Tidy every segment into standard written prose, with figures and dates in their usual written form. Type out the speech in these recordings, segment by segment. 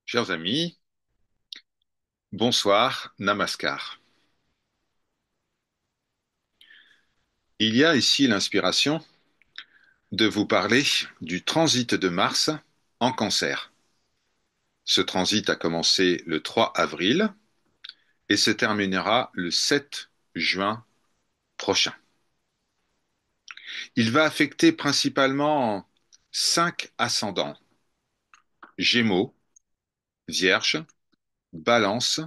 Chers amis, bonsoir, namaskar. Il y a ici l'inspiration de vous parler du transit de Mars en Cancer. Ce transit a commencé le 3 avril et se terminera le 7 juin prochain. Il va affecter principalement 5 ascendants: Gémeaux, Vierge, Balance,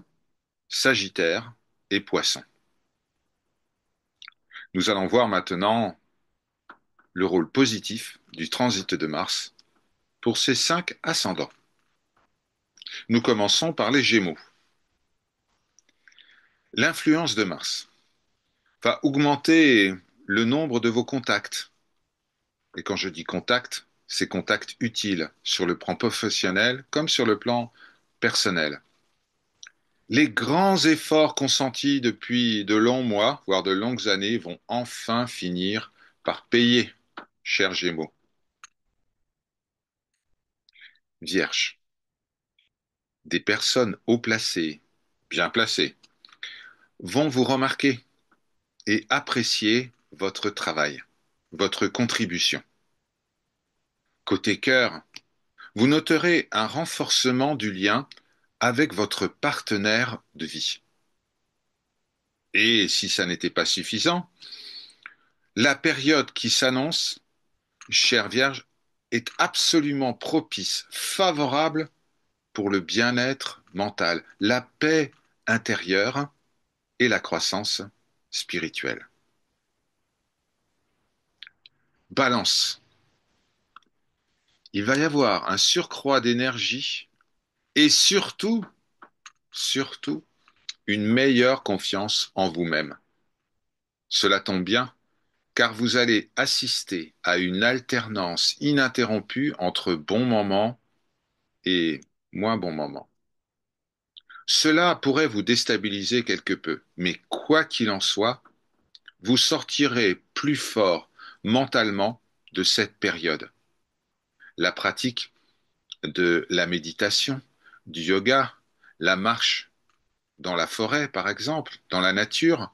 Sagittaire et Poisson. Nous allons voir maintenant le rôle positif du transit de Mars pour ces 5 ascendants. Nous commençons par les Gémeaux. L'influence de Mars va augmenter le nombre de vos contacts. Et quand je dis contacts, c'est contacts utiles sur le plan professionnel comme sur le plan personnel. Les grands efforts consentis depuis de longs mois, voire de longues années, vont enfin finir par payer, chers Gémeaux. Vierge, des personnes haut placées, bien placées, vont vous remarquer et apprécier votre travail, votre contribution. Côté cœur, vous noterez un renforcement du lien avec votre partenaire de vie. Et si ça n'était pas suffisant, la période qui s'annonce, chère Vierge, est absolument propice, favorable pour le bien-être mental, la paix intérieure et la croissance spirituelle. Balance. Il va y avoir un surcroît d'énergie et surtout, une meilleure confiance en vous-même. Cela tombe bien, car vous allez assister à une alternance ininterrompue entre bons moments et moins bons moments. Cela pourrait vous déstabiliser quelque peu, mais quoi qu'il en soit, vous sortirez plus fort mentalement de cette période. La pratique de la méditation, du yoga, la marche dans la forêt, par exemple, dans la nature,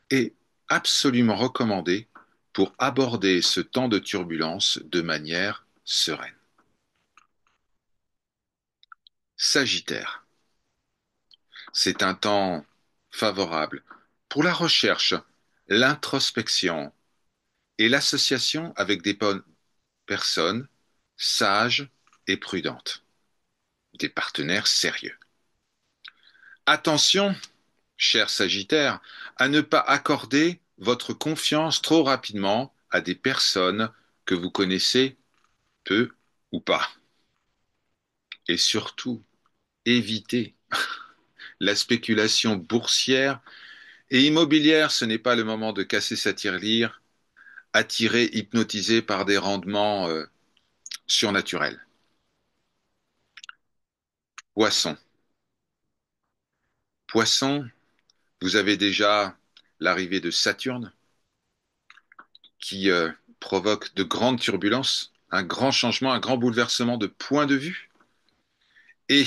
est absolument recommandée pour aborder ce temps de turbulence de manière sereine. Sagittaire, c'est un temps favorable pour la recherche, l'introspection et l'association avec des bonnes personnes sages et prudentes, des partenaires sérieux. Attention, cher Sagittaire, à ne pas accorder votre confiance trop rapidement à des personnes que vous connaissez peu ou pas. Et surtout, évitez la spéculation boursière et immobilière. Ce n'est pas le moment de casser sa tirelire, attiré, hypnotisé par des rendements surnaturels. Poisson. Poisson, vous avez déjà l'arrivée de Saturne qui provoque de grandes turbulences, un grand changement, un grand bouleversement de point de vue. Et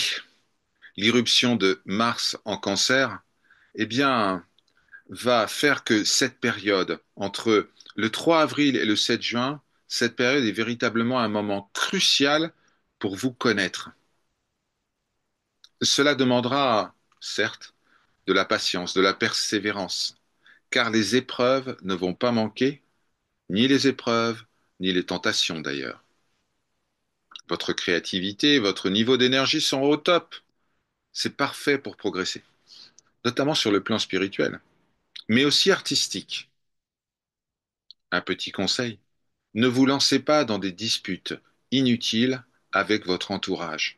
l'irruption de Mars en Cancer, eh bien, va faire que cette période, entre le 3 avril et le 7 juin, cette période est véritablement un moment crucial pour vous connaître. Cela demandera, certes, de la patience, de la persévérance, car les épreuves ne vont pas manquer, ni les épreuves, ni les tentations d'ailleurs. Votre créativité, votre niveau d'énergie sont au top. C'est parfait pour progresser, notamment sur le plan spirituel, mais aussi artistique. Un petit conseil, ne vous lancez pas dans des disputes inutiles avec votre entourage.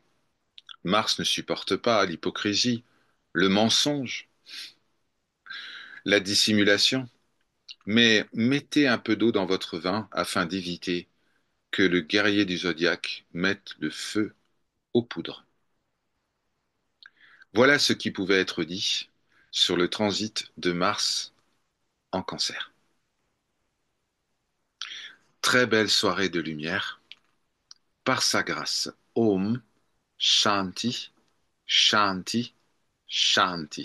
Mars ne supporte pas l'hypocrisie, le mensonge, la dissimulation, mais mettez un peu d'eau dans votre vin afin d'éviter que le guerrier du zodiaque mette le feu aux poudres. Voilà ce qui pouvait être dit sur le transit de Mars en Cancer. Très belle soirée de lumière, par sa grâce. Om Shanti. Shanti, Shanti.